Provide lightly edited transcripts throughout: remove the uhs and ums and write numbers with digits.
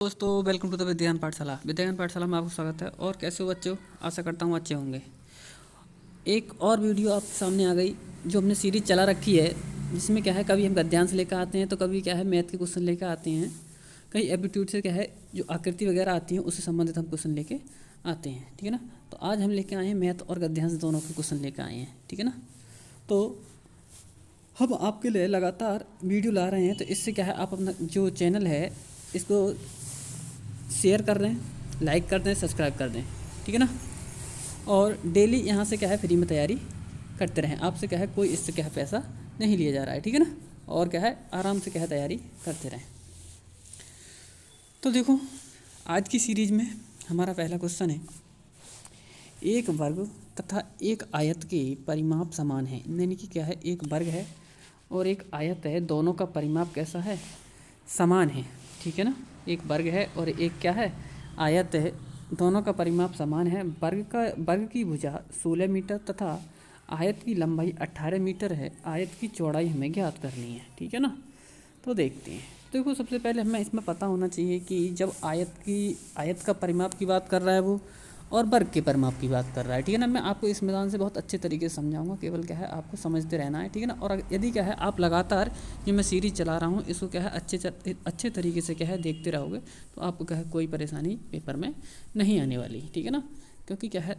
दोस्तों welcome to the विद्यान पाठशाला में आपका स्वागत है। और कैसे हो बच्चों? आशा करता हूँ अच्छे होंगे। एक और वीडियो आपके सामने आ गई जो हमने सीरीज चला रखी है, जिसमें क्या है कभी हम गद्यांश लेकर आते हैं तो कभी क्या है मैथ के क्वेश्चन लेकर आते हैं, कहीं एप्टीट्यूड से क्या है जो आकृति वगैरह आती हैं उससे संबंधित हम क्वेश्चन लेके आते हैं। ठीक है ना। तो आज हम लेके आए हैं मैथ और गद्यांश दोनों के क्वेश्चन लेकर आए हैं। ठीक है ना। तो हम आपके लिए लगातार वीडियो ला रहे हैं, तो इससे क्या है आप अपना जो चैनल है इसको शेयर कर दें, लाइक कर दें, सब्सक्राइब कर दें। ठीक है ना। और डेली यहाँ से क्या है फ्री में तैयारी करते रहें। आपसे क्या है कोई इससे क्या है पैसा नहीं लिया जा रहा है। ठीक है ना। और क्या है आराम से क्या है तैयारी करते रहें। तो देखो आज की सीरीज में हमारा पहला क्वेश्चन है, एक वर्ग तथा एक आयत के परिमाप समान है। यानी कि क्या है एक वर्ग है और एक आयत है, दोनों का परिमाप कैसा है? समान है। ठीक है ना। एक वर्ग है और एक क्या है आयत है, दोनों का परिमाप समान है। वर्ग की भुजा 16 मीटर तथा आयत की लंबाई 18 मीटर है। आयत की चौड़ाई हमें ज्ञात करनी है। ठीक है ना। तो देखते हैं। देखो सबसे पहले हमें इसमें पता होना चाहिए कि जब आयत का परिमाप की बात कर रहा है वो, और वर्ग के परिमाप की बात कर रहा है। ठीक है ना। मैं आपको इस मैदान से बहुत अच्छे तरीके से समझाऊंगा, केवल क्या है आपको समझते रहना है। ठीक है ना। और यदि क्या है आप लगातार ये मैं सीरीज चला रहा हूँ इसको क्या है अच्छे तरीके से क्या है देखते रहोगे तो आपको क्या है कोई परेशानी पेपर में नहीं आने वाली। ठीक है ना। क्योंकि क्या है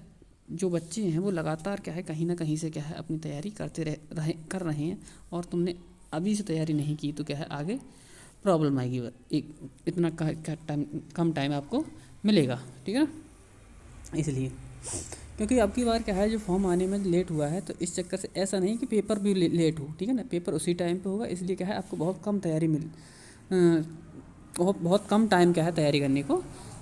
जो बच्चे हैं वो लगातार क्या है कहीं ना कहीं से क्या है अपनी तैयारी कर रहे हैं, और तुमने अभी से तैयारी नहीं की तो क्या है आगे प्रॉब्लम आएगी। एक इतना कम टाइम आपको मिलेगा। ठीक है ना। इसलिए क्योंकि अब की बार क्या है जो फॉर्म आने में लेट हुआ है, तो इस चक्कर से ऐसा नहीं कि पेपर भी लेट हो। ठीक है ना। पेपर उसी टाइम पे होगा, इसलिए क्या है आपको बहुत कम तैयारी बहुत कम टाइम क्या है तैयारी करने को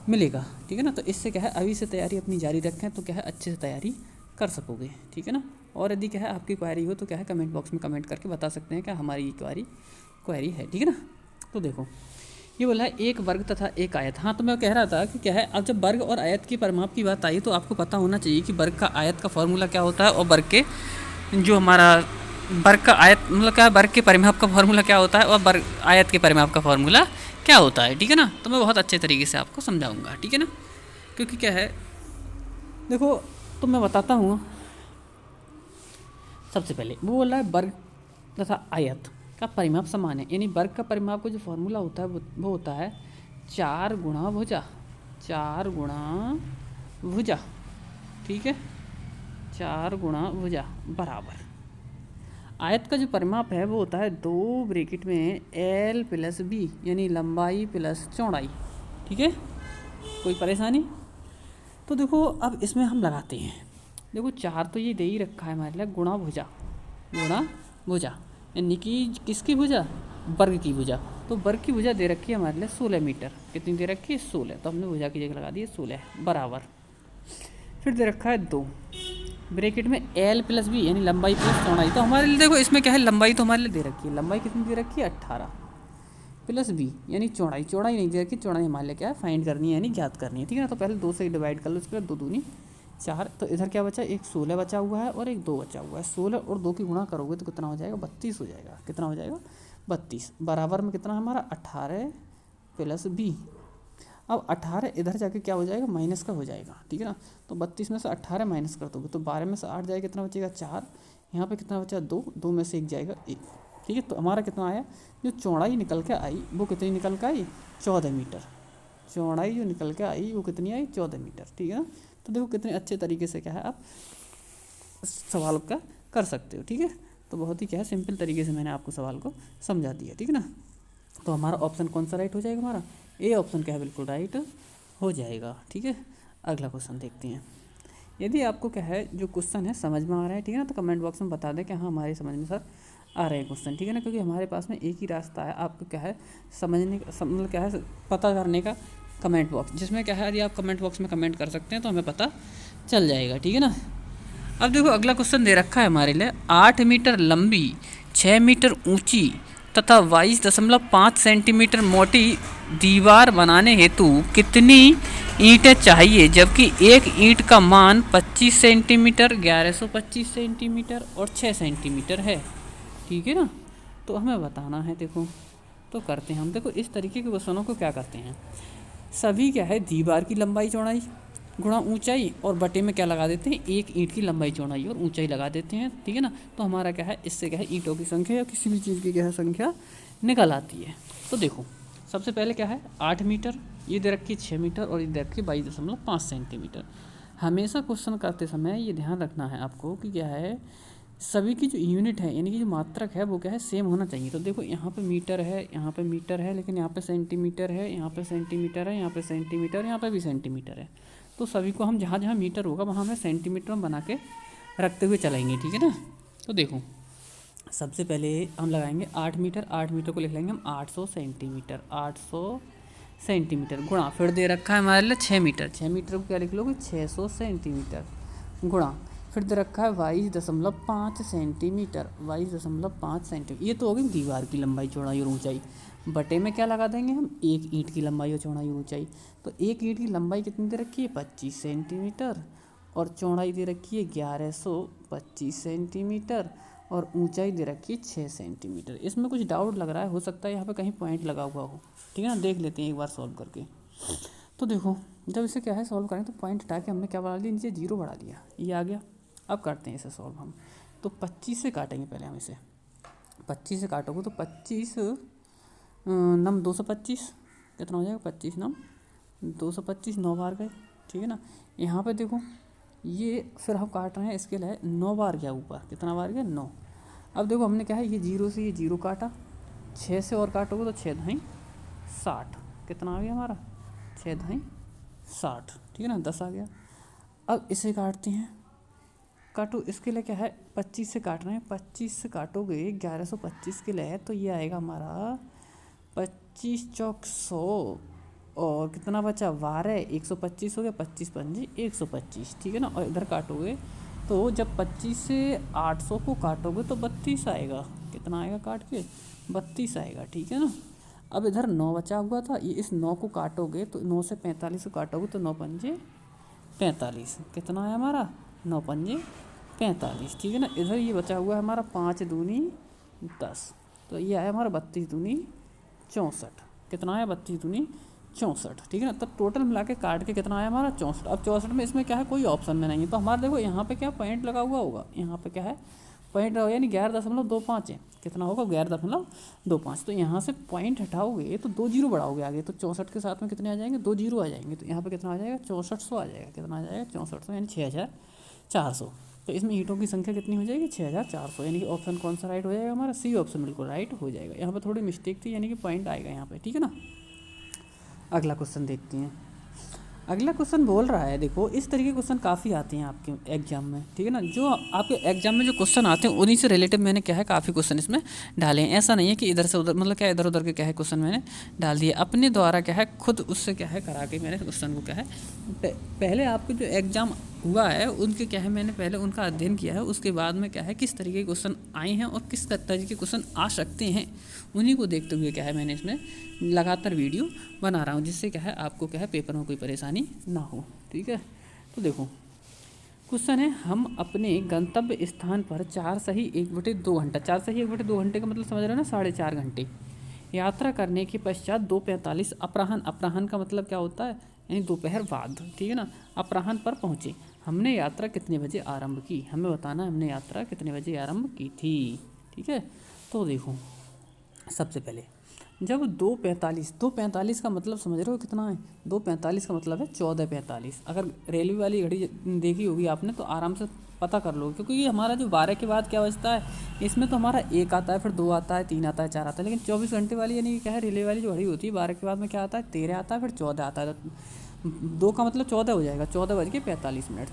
मिलेगा। ठीक है ना। तो इससे क्या है अभी से तैयारी अपनी जारी रखें तो क्या है अच्छे से तैयारी कर सकोगे। ठीक है ना। और यदि क्या है आपकी क्वेरी हो तो क्या है कमेंट बॉक्स में कमेंट करके बता सकते हैं क्या हमारी क्वेरी है। ठीक है ना। तो देखो ये बोला है एक वर्ग तथा एक आयत। हाँ तो मैं कह रहा था कि क्या है अब जब वर्ग और आयत की परिमाप की बात आई तो आपको पता होना चाहिए कि वर्ग का आयत का फॉर्मूला क्या होता है, और वर्ग के जो हमारा वर्ग का आयत मतलब क्या है वर्ग के परिमाप का फॉर्मूला क्या होता है, और आयत के परिमाप का फॉर्मूला क्या होता है। ठीक है ना। तो मैं बहुत अच्छे तरीके से आपको समझाऊंगा। ठीक है ना। क्योंकि क्या है देखो तो मैं बताता हूँ। सबसे पहले वो बोल रहा है वर्ग तथा आयत का परिमाप समान है। यानी वर्ग का परिमाप का जो फॉर्मूला होता है वो होता है 4 गुणा भुजा। 4 गुणा भुजा। ठीक है। 4 गुणा भुजा बराबर आयत का जो परिमाप है वो होता है 2 ब्रैकेट में L प्लस B, यानी लंबाई प्लस चौड़ाई। ठीक है। कोई परेशानी? तो देखो अब इसमें हम लगाते हैं। देखो 4 तो ये दे ही रखा है हमारे लिए, गुणा भुजा यानी कि किसकी भुजा? वर्ग की भुजा। तो वर्ग की भुजा दे रखी है हमारे लिए 16 मीटर। कितनी दे रखी है? 16। तो हमने भुजा की जगह लगा दी है 16 बराबर। फिर दे रखा है 2 ब्रैकेट में L प्लस B, यानी लंबाई प्लस चौड़ाई। तो हमारे लिए देखो इसमें क्या है लंबाई तो हमारे लिए दे रखी है। लंबाई कितनी दे रखी है? 18 प्लस B, यानी चौड़ाई नहीं दे रखी। चौड़ाई हमारे लिए क्या है फाइंड करनी है, यानी ज्ञात करनी है। ठीक है ना। तो पहले 2 से डिवाइड कर लो, उसके बाद 2 दूनी 4। तो इधर क्या बचा? एक 16 बचा हुआ है और एक 2 बचा हुआ है। 16 और 2 की गुणा करोगे तो कितना हो जाएगा? 32 हो जाएगा। कितना हो जाएगा? 32 बराबर में कितना हमारा 18 प्लस B। अब 18 इधर जाके क्या हो जाएगा? माइनस का हो जाएगा। ठीक है ना। तो 32 में से 18 माइनस कर दोगे तो 12 में से 8 जाएगा, कितना बचेगा? 4। यहाँ पे कितना बचा? 2 में से 1 जाएगा 1। ठीक है। तो हमारा कितना आया? जो चौड़ाई निकल के आई वो कितनी निकल के आई? 14 मीटर। चौड़ाई जो निकल के आई वो कितनी आई? 14 मीटर। ठीक है ना। तो देखो कितने अच्छे तरीके से क्या है आप सवाल का कर सकते हो। ठीक है। तो बहुत ही क्या है सिंपल तरीके से मैंने आपको सवाल को समझा दिया। ठीक है ना। तो हमारा ऑप्शन कौन सा राइट हो जाएगा? हमारा ए ऑप्शन क्या है बिल्कुल राइट हो जाएगा। ठीक है। अगला क्वेश्चन देखते हैं। यदि आपको क्या है जो क्वेश्चन है समझ में आ रहा है, ठीक है ना, तो कमेंट बॉक्स में बता दें कि हाँ हमारे समझ में सर आ रहे हैं क्वेश्चन। ठीक है ना। क्योंकि हमारे पास में एक ही रास्ता है आपको क्या है समझने का, मतलब क्या है पता करने का, कमेंट बॉक्स, जिसमें क्या है यदि आप कमेंट बॉक्स में कमेंट कर सकते हैं तो हमें पता चल जाएगा। ठीक है ना। अब देखो अगला क्वेश्चन दे रखा है हमारे लिए 8 मीटर लंबी, 6 मीटर ऊंची तथा 22.5 सेंटीमीटर मोटी दीवार बनाने हेतु कितनी ईंटें चाहिए, जबकि एक ईंट का मान 25 सेंटीमीटर, 1125 सेंटीमीटर और 6 सेंटीमीटर है। ठीक है ना। तो हमें बताना है। देखो तो करते हैं हम। देखो इस तरीके के क्वेश्चनों को क्या करते हैं, सभी क्या है दीवार की लंबाई चौड़ाई गुणा ऊंचाई और बटे में क्या लगा देते हैं, एक ईंट की लंबाई चौड़ाई और ऊंचाई लगा देते हैं, ठीक है ना। तो हमारा क्या है, इससे क्या है ईंटों की संख्या या किसी भी चीज़ की क्या है संख्या निकल आती है। तो देखो सबसे पहले क्या है 8 मीटर, ये दे रखी 6 मीटर और ये दे रखी 22.5 सेंटीमीटर। हमेशा क्वेश्चन करते समय ये ध्यान रखना है आपको कि क्या है सभी की जो यूनिट है यानी कि जो मात्रक है वो क्या है सेम होना चाहिए। तो देखो यहाँ पे मीटर है, यहाँ पे मीटर है, लेकिन यहाँ पे सेंटीमीटर है, यहाँ पे सेंटीमीटर है, यहाँ पे सेंटीमीटर, यहाँ पे भी सेंटीमीटर है। तो सभी को हम जहाँ जहाँ मीटर होगा वहाँ हमें सेंटीमीटर में बना के रखते हुए चलाएंगे, ठीक है ना। तो देखो सबसे पहले हम लगाएंगे 8 मीटर, 8 मीटर को लिख लेंगे हम 800 सेंटीमीटर, 800 सेंटीमीटर गुणा, फिर दे रखा है हमारे लिए 6 मीटर, 6 मीटर को क्या लिख लोगे 600 सेंटीमीटर गुणा, फिर दे रखा है 22.5 सेंटीमीटर, 22.5 सेंटीमीटर। ये तो होगी दीवार की लंबाई चौड़ाई और ऊंचाई। बटे में क्या लगा देंगे हम, एक ईंट की लंबाई और चौड़ाई और ऊंचाई। तो एक ईंट की लंबाई कितनी दे रखी है 25 सेंटीमीटर और चौड़ाई दे रखी है 1125 सेंटीमीटर और ऊंचाई दे रखी है 6 सेंटीमीटर। इसमें कुछ डाउट लग रहा है, हो सकता है यहाँ पे कहीं पॉइंट लगा हुआ हो, ठीक है ना। देख लेते हैं एक बार सॉल्व करके। तो देखो जब इसे क्या है सॉल्व करें तो पॉइंट हटा के हमने क्या बढ़ा दिया, नीचे 0 बढ़ा दिया, ये आ गया। अब करते हैं इसे सॉल्व हम। तो 25 से काटेंगे पहले हम इसे, 25 से काटोगे तो 25 नम 225 कितना हो जाएगा, 25 नम 225, 9 बार गए, ठीक है ना। यहाँ पे देखो ये फिर हम काट रहे हैं, इसके लिए 9 बार गया ऊपर, कितना बार गया 9। अब देखो हमने क्या है ये 0 से ये 0 काटा, 6 से और काटोगे तो 6 2 60, कितना आ गया हमारा 6 2 60, ठीक है ना, 10 आ गया। अब इसे काटते हैं, काटो, इसके लिए क्या है 25 से काट रहे हैं, 25 से काटोगे 1125 के लिए, तो ये आएगा हमारा 25 चौक 100 और कितना बचा 12, 125 हो गया, 25 पंजे 125, ठीक है ना। और इधर काटोगे तो जब 25 से 800 को काटोगे तो 32 आएगा, कितना आएगा काट के 32 आएगा, ठीक है ना। अब इधर 9 बचा हुआ था, ये इस 9 को काटोगे तो 9 से 45 को काटोगे तो 9 पंजे 45, कितना आया हमारा 9 पंजे 45, ठीक है ना। इधर ये बचा हुआ है हमारा 5 दूनी 10, तो ये आया हमारा 32 दूनी 64, कितना आया 32 दूनी 64, ठीक है ना। तब टोटल मिला के काट के कितना आया हमारा 64। अब 64 में इसमें क्या है कोई ऑप्शन में नहीं है, तो हमारा देखो यहाँ पे क्या पॉइंट लगा हुआ होगा, यहाँ पे क्या है पॉइंट यानी 11.25 है, कितना होगा 11.25। तो यहाँ से पॉइंट हटाओगे तो 2 जीरो बढ़ाओगे आगे, तो 64 के साथ में कितने आ जाएंगे 2 जीरो आ जाएंगे, तो यहाँ पे कितना आ जाएगा 6400 आ जाएगा, कितना आ जाएगा 6400 यानी 6400। तो इसमें ईंटों की संख्या कितनी हो जाएगी 6400, यानी कि ऑप्शन कौन सा राइट हो जाएगा हमारा, सी ऑप्शन बिल्कुल राइट हो जाएगा। यहाँ पर थोड़ी मिस्टेक थी, यानी कि पॉइंट आएगा यहाँ पे, ठीक है ना। अगला क्वेश्चन देखते हैं। अगला क्वेश्चन बोल रहा है, देखो इस तरीके के क्वेश्चन काफ़ी आते हैं आपके एग्जाम में, ठीक है ना। जो आपके एग्जाम में जो क्वेश्चन आते हैं उन्हीं से रिलेटेड मैंने क्या है काफ़ी क्वेश्चन इसमें डाले हैं। ऐसा नहीं है कि इधर से उधर, मतलब क्या इधर उधर के क्या है क्वेश्चन मैंने डाल दिए, अपने द्वारा क्या है खुद उससे क्या है करा के मैंने क्वेश्चन को क्या है पहले आपके जो एग्ज़ाम हुआ है उनके क्या है मैंने पहले उनका अध्ययन किया है, उसके बाद में क्या है किस तरीके के क्वेश्चन आए हैं और किस तरीके के क्वेश्चन आ सकते हैं उन्हीं को देखते हुए क्या है मैंने इसमें लगातार वीडियो बना रहा हूँ, जिससे क्या है आपको क्या है पेपर में कोई परेशानी ना हो, ठीक है। तो देखो क्वेश्चन है, हम अपने गंतव्य स्थान पर 4 सही 1/2 घंटा, 4 सही 1/2 घंटे का मतलब समझ रहे हो ना 4.5 घंटे यात्रा करने के पश्चात 2:45 अपराह्न, अपराह्न का मतलब क्या होता है यानी दोपहर बाद, ठीक है ना, अपराह्न पर पहुँचे। हमने यात्रा कितने बजे आरंभ की, हमें बताना हमने यात्रा कितने बजे आरंभ की थी, ठीक है। तो देखो सबसे पहले जब 2:45 का मतलब समझ रहे हो कितना है, 2:45 का मतलब है 14:45। अगर रेलवे वाली घड़ी देखी होगी आपने तो आराम से पता कर लो, क्योंकि ये हमारा जो 12 के बाद क्या बचता है इसमें तो हमारा 1 आता है, फिर 2 आता है, 3 आता है, 4 आता है, लेकिन 24 घंटे वाली यानी क्या है रेलवे वाली जो घड़ी होती है 12 के बाद में क्या आता है 13 आता है, फिर 14 आता है। 2 का मतलब 14 हो जाएगा, 14:45,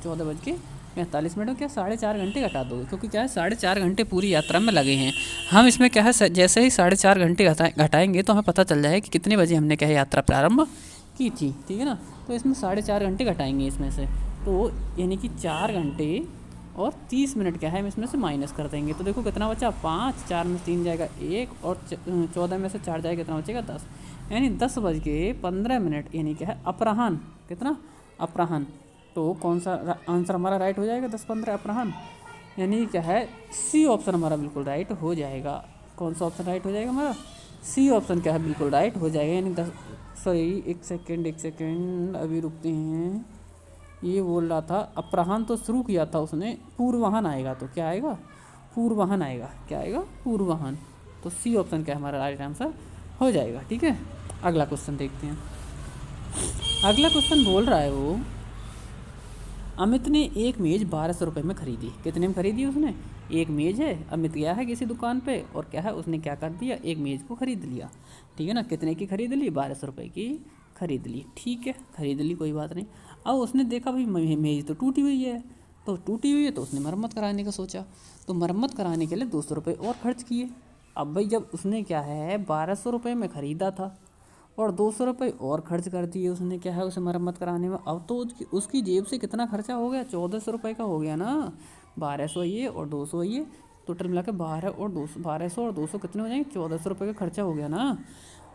14:45 में क्या 4.5 घंटे घटा दोगे, क्योंकि क्या है 4.5 घंटे पूरी यात्रा में लगे हैं। हम इसमें क्या है जैसे ही 4.5 घंटे घटाएंगे तो हमें पता चल जाएगा कि कितने बजे हमने क्या है यात्रा प्रारंभ की थी, ठीक है ना। तो इसमें 4.5 घंटे घटाएंगे इसमें से, तो यानी कि 4 घंटे और 30 मिनट क्या है हम इसमें से माइनस कर देंगे। तो देखो कितना बचा 5, 4 में 3 जाएगा 1 और 14 में से 4 जाएगा कितना बचेगा 10, यानी 10:15 यानी क्या है अपराह्न, कितना अपराह्न। तो कौन सा आंसर हमारा राइट हो जाएगा 10:15 अपराह्न, यानी क्या है सी ऑप्शन हमारा बिल्कुल राइट हो जाएगा। कौन सा ऑप्शन राइट हो जाएगा हमारा, सी ऑप्शन क्या है बिल्कुल राइट हो जाएगा, यानी सॉरी, एक सेकेंड अभी रुकते हैं। ये बोल रहा था अपराह्न तो शुरू किया था उसने, पूर्वाह्न आएगा तो क्या आएगा, पूर्वाह्न आएगा। क्या आएगा, पूर्वाह्न। तो सी ऑप्शन क्या है हमारा राइट आंसर हो जाएगा। ठीक है, अगला क्वेश्चन देखते हैं। अगला क्वेश्चन बोल रहा है वो, अमित ने एक मेज़ 1200 रुपये में खरीदी। कितने में खरीदी उसने, एक मेज़ है, अमित गया है किसी दुकान पे और क्या है उसने क्या कर दिया, एक मेज़ को खरीद लिया। ठीक है ना, कितने की खरीद ली, 1200 रुपये की खरीद ली। ठीक है, खरीद ली, कोई बात नहीं। अब उसने देखा भाई मेज़ तो टूटी हुई है, तो टूटी हुई है तो उसने मरम्मत कराने का सोचा, तो मरम्मत कराने के लिए 200 रुपये और खर्च किए। अब भाई जब उसने क्या है 1200 रुपये में ख़रीदा था और 200 रुपये और खर्च कर दिए उसने क्या है उसे मरम्मत कराने में, अब तो उसकी जेब से कितना खर्चा हो गया, 1400 रुपये का हो गया ना। 1200 ये और 200 ये, टोटल मिला के 1200 और 200 कितने हो जाएंगे, 1400 रुपये का खर्चा हो गया ना।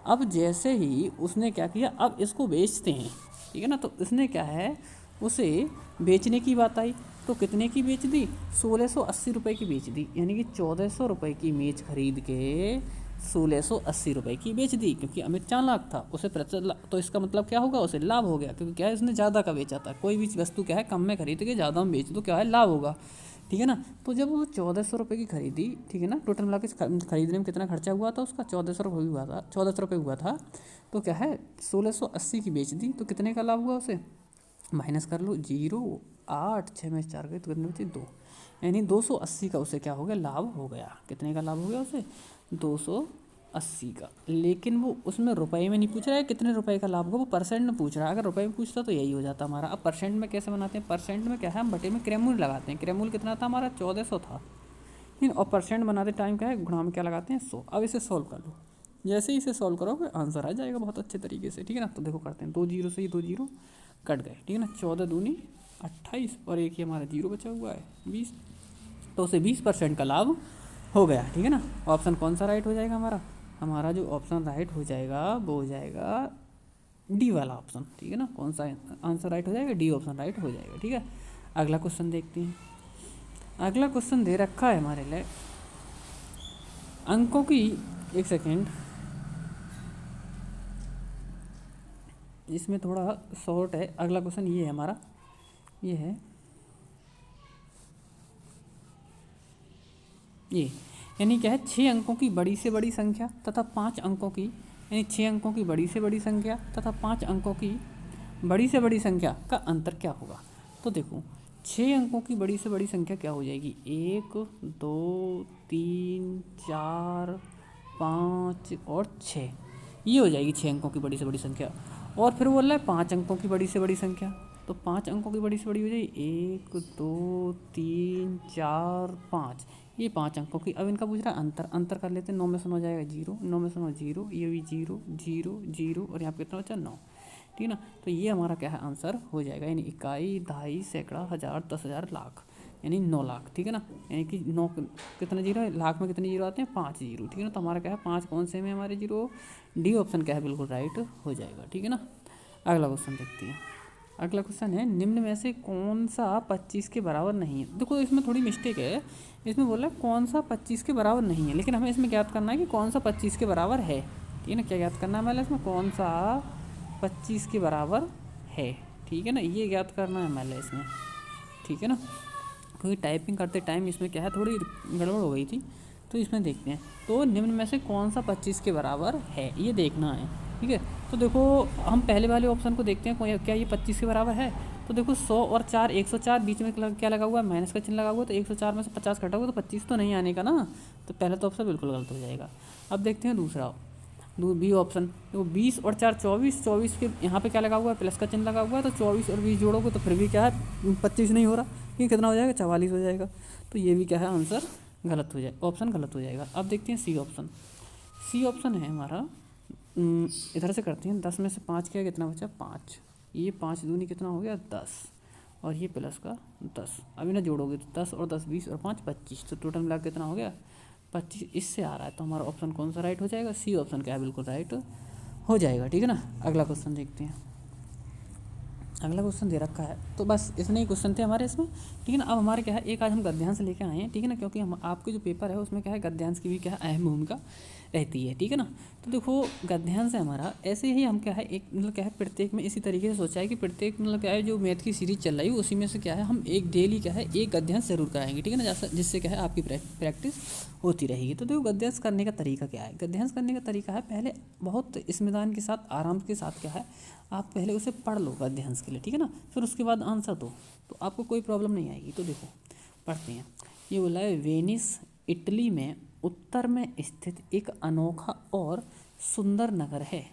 अब जैसे ही उसने क्या किया, अब इसको बेचते हैं। ठीक है ना, तो इसने क्या है उसे बेचने की बात आई, तो कितने की बेच दी, 1680 रुपये की बेच दी। यानी कि 1400 रुपये की मेज खरीद के 1680 रुपये की बेच दी, क्योंकि अमित चालाक था, उसे तो इसका मतलब क्या होगा, उसे लाभ हो गया, क्योंकि क्या है उसने ज़्यादा का बेचा था। कोई भी वस्तु क्या है कम में खरीद के ज़्यादा में बेच दो, क्या है लाभ होगा। ठीक है ना, तो जब वो 1400 रुपये की खरीदी, ठीक है ना, टोटल मिला के खरीदने में कितना खर्चा हुआ था उसका, 1400 रुपये हुआ था, 1400 रुपये हुआ था। तो क्या है 1680 की बेच दी, तो कितने का लाभ हुआ उसे, माइनस कर लो, 0 8 6 में 4 गए तो कितने बचे 2, यानी 280 का उसे क्या हो गया, लाभ हो गया। कितने का लाभ हो गया उसे, 280 का। लेकिन वो उसमें रुपए में नहीं पूछ रहा है कितने रुपए का लाभ होगा, वो परसेंट में पूछ रहा है। अगर रुपए में पूछता तो यही हो जाता हमारा। अब परसेंट में कैसे बनाते हैं, परसेंट में क्या है हम बटे में क्रयमूल्य लगाते हैं। क्रयमूल्य कितना था हमारा, 1400 था। और परसेंट बनाते टाइम क्या है, गुणा में क्या लगाते हैं, 100। अब इसे सॉल्व कर लो, जैसे ही इसे सॉल्व करोगे आंसर आ जाएगा बहुत अच्छे तरीके से। ठीक है ना, तो देखो करते हैं, 2 जीरो से ही 2 जीरो कट गए। ठीक है ना, 14 दूनी 28 और एक ही हमारा जीरो बचा हुआ है 20, तो उसे 20% का लाभ हो गया। ठीक है ना, ऑप्शन कौन सा राइट हो जाएगा हमारा, हमारा जो ऑप्शन राइट हो जाएगा वो हो जाएगा डी वाला ऑप्शन। ठीक है ना, कौन सा आंसर राइट हो जाएगा, डी ऑप्शन राइट हो जाएगा। ठीक है, अगला क्वेश्चन देखते हैं। अगला क्वेश्चन दे रखा है हमारे लिए अंकों की, एक सेकेंड, इसमें थोड़ा शॉर्ट है। अगला क्वेश्चन ये है हमारा, ये है ये, यानी क्या है 6 अंकों की बड़ी से बड़ी संख्या तथा 5 अंकों की, यानी 6 अंकों की बड़ी से बड़ी संख्या तथा 5 अंकों की बड़ी से बड़ी संख्या का अंतर क्या होगा। तो देखो 6 अंकों की बड़ी से बड़ी संख्या क्या हो जाएगी, 1 2 3 4 5 और 6, ये हो जाएगी 6 अंकों की बड़ी से बड़ी संख्या। और फिर बोल रहा है 5 अंकों की बड़ी से बड़ी संख्या, तो 5 अंकों की बड़ी से बड़ी हो जाएगी 1 2 3 4 5, ये 5 अंकों की। अब इनका पूछ रहा है अंतर, अंतर कर लेते हैं, 9 में से 9 जाएगा 0, 9 में से 9 0, ये भी 0 0 0 और यहाँ पे कितना बचा 9। ठीक है ना, तो ये हमारा क्या है आंसर हो जाएगा, यानी इकाई, दहाई, सैकड़ा, हज़ार, 10,000, लाख, यानी 9 लाख। ठीक है ना, यानी कि 9 कितने जीरो है, लाख में कितने जीरो आते हैं, 5 जीरो। ठीक है ना, तो हमारा क्या है 5 कौन से में हमारे जीरो, डी ऑप्शन क्या है बिल्कुल राइट हो जाएगा। ठीक है ना, अगला क्वेश्चन देखते हैं। अगला क्वेश्चन है, निम्न में से कौन सा 25 के बराबर नहीं है। देखो इसमें थोड़ी मिस्टेक है, इसमें बोला कौन सा 25 के बराबर नहीं है, लेकिन हमें इसमें ज्ञात करना है कि कौन सा 25 के बराबर है। ठीक है ना, क्या ज्ञात करना है हमें इसमें, कौन सा 25 के बराबर है। ठीक है ना, ये ज्ञात करना है हमें इसमें। ठीक है ना, क्योंकि टाइपिंग करते टाइम इसमें क्या है थोड़ी गड़बड़ हो गई थी, तो इसमें देखते हैं। तो निम्न में से कौन सा 25 के बराबर है, ये देखना है। ठीक है, तो देखो हम पहले वाले ऑप्शन को देखते हैं, क्या ये 25 के बराबर है। तो देखो 100 और 4 104, बीच में क्या लगा हुआ है, माइनस का चिन्ह लगा हुआ है, तो 104 में से 50 घटा हुआ तो 25 तो नहीं आने का ना, तो पहला तो ऑप्शन बिल्कुल गलत हो जाएगा। अब देखते हैं दूसरा, बी ऑप्शन, तो 20 और 4 24, 24 के यहाँ पे क्या लगा हुआ है, प्लस का चिन्ह लगा हुआ है, तो 24 और 20 जोड़ोगे तो फिर भी क्या है 25 नहीं हो रहा, ये कितना हो जाएगा 44 हो जाएगा। तो ये भी क्या है आंसर गलत हो जाएगा, ऑप्शन गलत हो जाएगा। अब देखते हैं सी ऑप्शन। सी ऑप्शन है हमारा, इधर से करते हैं, 10 में से 5 क्या कितना बचा 5, ये 5 दूनी कितना हो गया 10, और ये प्लस का 10, अभी ना जोड़ोगे तो 10 और 10 20 और 5 25, तो टोटल मिला कितना हो गया 25, इससे आ रहा है। तो हमारा ऑप्शन कौन सा राइट हो जाएगा, सी ऑप्शन क्या है बिल्कुल राइट हो जाएगा। ठीक है ना, अगला क्वेश्चन देखते हैं। अगला क्वेश्चन दे रखा है, तो बस इतने ही क्वेश्चन थे हमारे इसमें, ठीक है ना। अब हमारे क्या है, एक आज हम गद्यांश लेके आए हैं, ठीक है ना, क्योंकि हम आपके जो पेपर है उसमें क्या है, गद्यांश की भी क्या है अहम भूमिका रहती है, ठीक है ना। तो देखो गद्यांश है हमारा, ऐसे ही हम क्या है एक मतलब क्या है प्रत्येक में इसी तरीके से सोचा है कि प्रत्येक मतलब क्या है जो मैथ की सीरीज चल रही है उसी में से क्या है हम एक डेली क्या है एक गद्यांश जरूर कराएंगे, ठीक है ना, जैसा जिससे क्या है आपकी प्रैक्टिस होती रहेगी। तो देखो गद्यांश करने का तरीका क्या है, गद्यांश करने का तरीका है पहले बहुत इत्मीनान के साथ आराम के साथ क्या है आप पहले उसे पढ़ लो गद्यांश के लिए, ठीक है ना, फिर उसके बाद आंसर दो, तो आपको कोई प्रॉब्लम नहीं आएगी। तो देखो पढ़ते हैं, ये बोला है वेनिस इटली में उत्तर में स्थित एक अनोखा और सुंदर नगर है।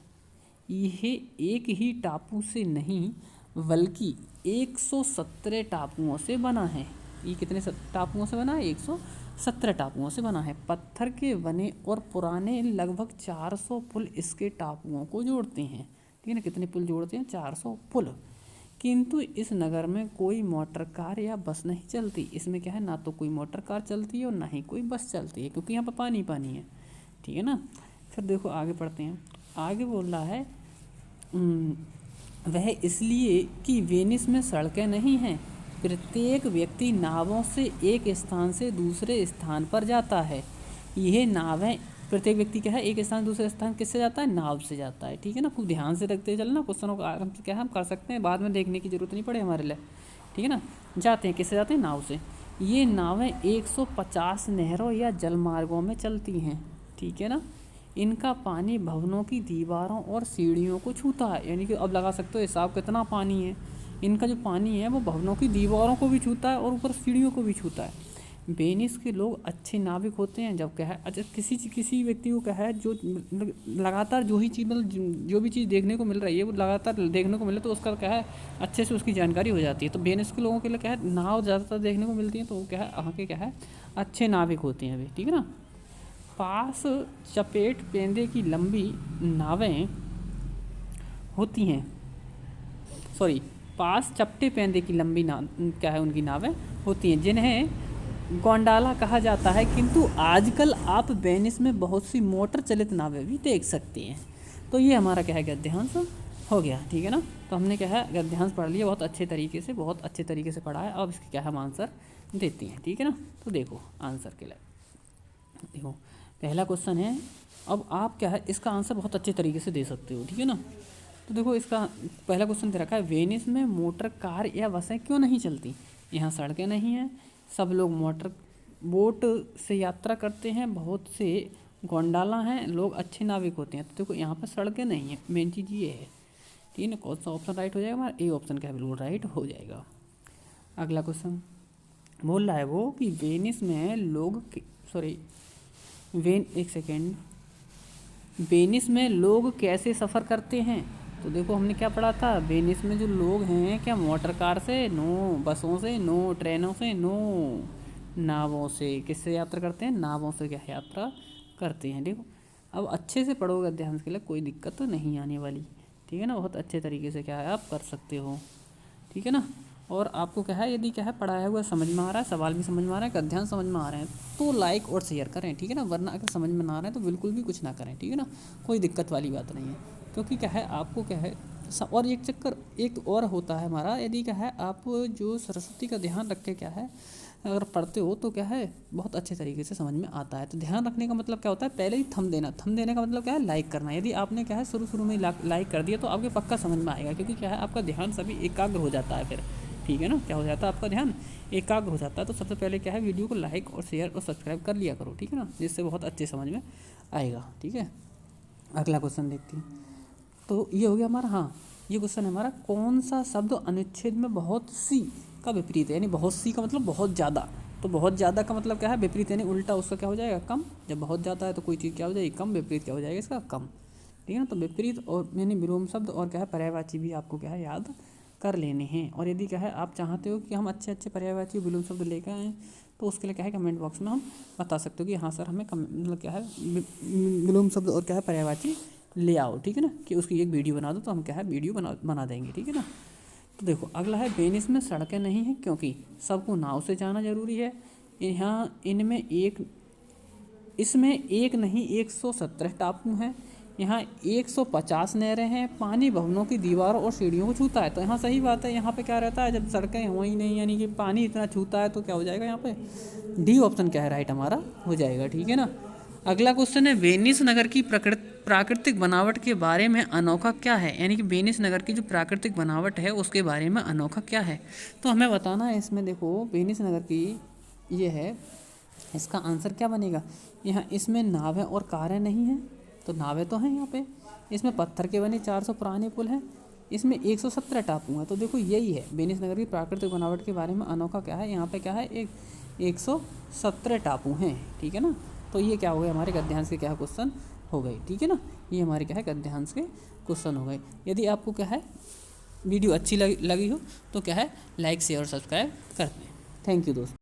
यह एक ही टापू से नहीं बल्कि 117 टापुओं से बना है। ये कितने टापुओं से बना है, 117 टापुओं से बना है। पत्थर के बने और पुराने लगभग 400 पुल इसके टापुओं को जोड़ते हैं, ठीक है ना, कितने पुल जोड़ते हैं, 400 पुल। किंतु इस नगर में कोई मोटर कार या बस नहीं चलती। इसमें क्या है, ना तो कोई मोटर कार चलती है और ना ही कोई बस चलती है, क्योंकि यहाँ पर पानी पानी है, ठीक है ना। फिर देखो आगे पढ़ते हैं, आगे बोल रहा है वह इसलिए कि वेनिस में सड़कें नहीं हैं, प्रत्येक व्यक्ति नावों से एक स्थान से दूसरे स्थान पर जाता है। यह नावें प्रत्येक व्यक्ति क्या है एक स्थान से दूसरे स्थान किससे जाता है, नाव से जाता है, ठीक है ना। खूब ध्यान से रखते चलना, क्वेश्चनों को आराम से क्या है हम कर सकते हैं, बाद में देखने की जरूरत नहीं पड़े हमारे लिए, ठीक है ना। जाते हैं किससे, जाते हैं नाव से। ये नावें 150 नहरों या जलमार्गों में चलती हैं, ठीक है ना। इनका पानी भवनों की दीवारों और सीढ़ियों को छूता है, यानी कि अब लगा सकते हो हिसाब कितना पानी है। इनका जो पानी है वो भवनों की दीवारों को भी छूता है और ऊपर सीढ़ियों को भी छूता है। वेनिस के लोग अच्छे नाविक होते हैं। जब क्या है अच्छा किसी व्यक्ति को क्या है जो लगातार जो ही चीज़ मतलब जो भी चीज़ देखने को मिल रही है वो लगातार देखने को मिले तो उसका क्या है अच्छे से उसकी जानकारी हो जाती है। तो वेनिस के लोगों के लिए क्या है नाव ज़्यादातर देखने को मिलती है, तो वो क्या है वहाँ के क्या है अच्छे नाविक होते हैं अभी, ठीक है ना। पास चपेट पेंदे की लंबी नावें होती हैं, सॉरी पास चपटे पेंदे की लंबी क्या है उनकी नावें होती हैं, जिन्हें गोंडाला कहा जाता है। किंतु आजकल आप वेनिस में बहुत सी मोटर चलित नावें भी देख सकते हैं। तो ये हमारा क्या है गद्यांश हो गया, ठीक है ना। तो हमने क्या है गद्यांश पढ़ लिया बहुत अच्छे तरीके से, बहुत अच्छे तरीके से पढ़ा है। अब इसके क्या हम आंसर देते हैं, ठीक है ना। तो देखो आंसर के लिए देखो पहला क्वेश्चन है, अब आप क्या है इसका आंसर बहुत अच्छे तरीके से दे सकते हो, ठीक है ना। तो देखो इसका पहला क्वेश्चन दे रखा है, वेनिस में मोटर कार या बसें क्यों नहीं चलती। यहाँ सड़कें नहीं हैं, सब लोग मोटर बोट से यात्रा करते हैं, बहुत से गोंडाला हैं, लोग अच्छे नाविक होते हैं। तो देखो यहाँ पर सड़कें नहीं हैं, मेन चीज़ ये है, ठीक है ना। कौन सा ऑप्शन राइट हो जाएगा हमारा, ए ऑप्शन क्या है बिल्कुल राइट हो जाएगा। अगला क्वेश्चन बोल रहा है वो कि वेनिस में लोग सॉरी एक सेकेंड, वेनिस में लोग कैसे सफ़र करते हैं। तो देखो हमने क्या पढ़ा था, वेनिस में जो लोग हैं क्या मोटर कार से, नो बसों से, नो ट्रेनों से, नो नावों से। किससे यात्रा करते हैं, नावों से क्या यात्रा करते हैं। देखो अब अच्छे से पढ़ोगे अध्याय के लिए कोई दिक्कत तो नहीं आने वाली, ठीक है ना। बहुत अच्छे तरीके से क्या है आप कर सकते हो, ठीक है ना। और आपको क्या है यदि क्या है पढ़ाया हुआ समझ में आ रहा है, सवाल भी समझ में आ रहा है, अध्ययन समझ में आ रहे हैं तो लाइक और शेयर करें, ठीक है ना। वरना अगर समझ में ना आ रहा है तो बिल्कुल भी कुछ ना करें, ठीक है ना। कोई दिक्कत वाली बात नहीं है, क्योंकि क्या है आपको क्या है और एक चक्कर एक और होता है हमारा, यदि क्या है आप जो सरस्वती का ध्यान रख के क्या है अगर पढ़ते हो तो क्या है बहुत अच्छे तरीके से समझ में आता है। तो ध्यान रखने का मतलब क्या होता है, पहले ही थंब देना, थंब देने का मतलब क्या है लाइक करना। यदि आपने क्या है शुरू में लाइक कर दिया तो आपके पक्का समझ में आएगा, क्योंकि क्या है आपका ध्यान सभी एकाग्र हो जाता है फिर, ठीक है ना। क्या हो जाता है आपका ध्यान एकाग्र हो जाता है। तो सबसे पहले क्या है वीडियो को लाइक और शेयर और सब्सक्राइब कर लिया करो, ठीक है ना, जिससे बहुत अच्छे समझ में आएगा, ठीक है। अगला क्वेश्चन देखते हैं, तो ये हो गया हमारा, हाँ ये क्वेश्चन है हमारा, कौन सा शब्द अनुच्छेद में बहुत सी का विपरीत है। यानी बहुत सी का मतलब बहुत ज़्यादा, तो बहुत ज़्यादा का मतलब क्या है विपरीत, यानी उल्टा उसका क्या हो जाएगा कम। जब बहुत ज़्यादा है तो कोई चीज़ क्या हो जाएगी कम, विपरीत क्या हो जाएगा इसका कम, ठीक है ना। तो विपरीत और यानी विलोम शब्द और क्या है पर्यायवाची भी आपको क्या है याद कर लेने हैं। और यदि क्या है आप चाहते हो कि हम अच्छे अच्छे पर्यायवाची विलोम शब्द लेकर आएँ तो उसके लिए क्या है कमेंट बॉक्स में हम बता सकते हो कि हाँ सर हमें मतलब क्या है विलोम शब्द और क्या है पर्यायवाची ले आओ, ठीक है ना, कि उसकी एक वीडियो बना दो तो हम क्या है वीडियो बना देंगे, ठीक है ना। तो देखो अगला है, वेनिस में सड़कें नहीं हैं क्योंकि सबको नाव से जाना जरूरी है। यहाँ इसमें एक नहीं 117 टापू हैं। यहाँ 150 नहरें हैं, पानी भवनों की दीवारों और सीढ़ियों को छूता है। तो यहाँ सही बात है, यहाँ पे क्या रहता है, जब सड़कें हो ही नहीं यानी कि पानी इतना छूता है तो क्या हो जाएगा यहाँ पे, डी ऑप्शन क्या है राइट हमारा हो जाएगा। ठीक है ना। अगला क्वेश्चन है वेनिस नगर की प्राकृतिक बनावट के बारे में अनोखा क्या है, यानी कि वेनिस नगर की जो प्राकृतिक बनावट है उसके बारे में अनोखा क्या है। तो हमें बताना है इसमें, देखो वेनिस नगर की ये है, इसका आंसर क्या बनेगा। यहाँ इसमें नावें और कारें नहीं हैं, तो नावें तो हैं यहाँ पे। इसमें पत्थर के बने 400 पुराने पुल हैं, इसमें 117 टापू हैं। तो देखो यही है वेनिस नगर की प्राकृतिक बनावट के बारे में अनोखा क्या है, यहाँ पे क्या है, 117 टापू हैं। ठीक है ना। तो ये क्या हो गया हमारे गद्यांश के क्या क्वेश्चन हो गए। ठीक है ना, ये हमारे क्या है गद्यांश के क्वेश्चन हो गए। यदि आपको क्या है वीडियो अच्छी लगी हो तो क्या है लाइक शेयर और सब्सक्राइब कर दें। थैंक यू दोस्तों।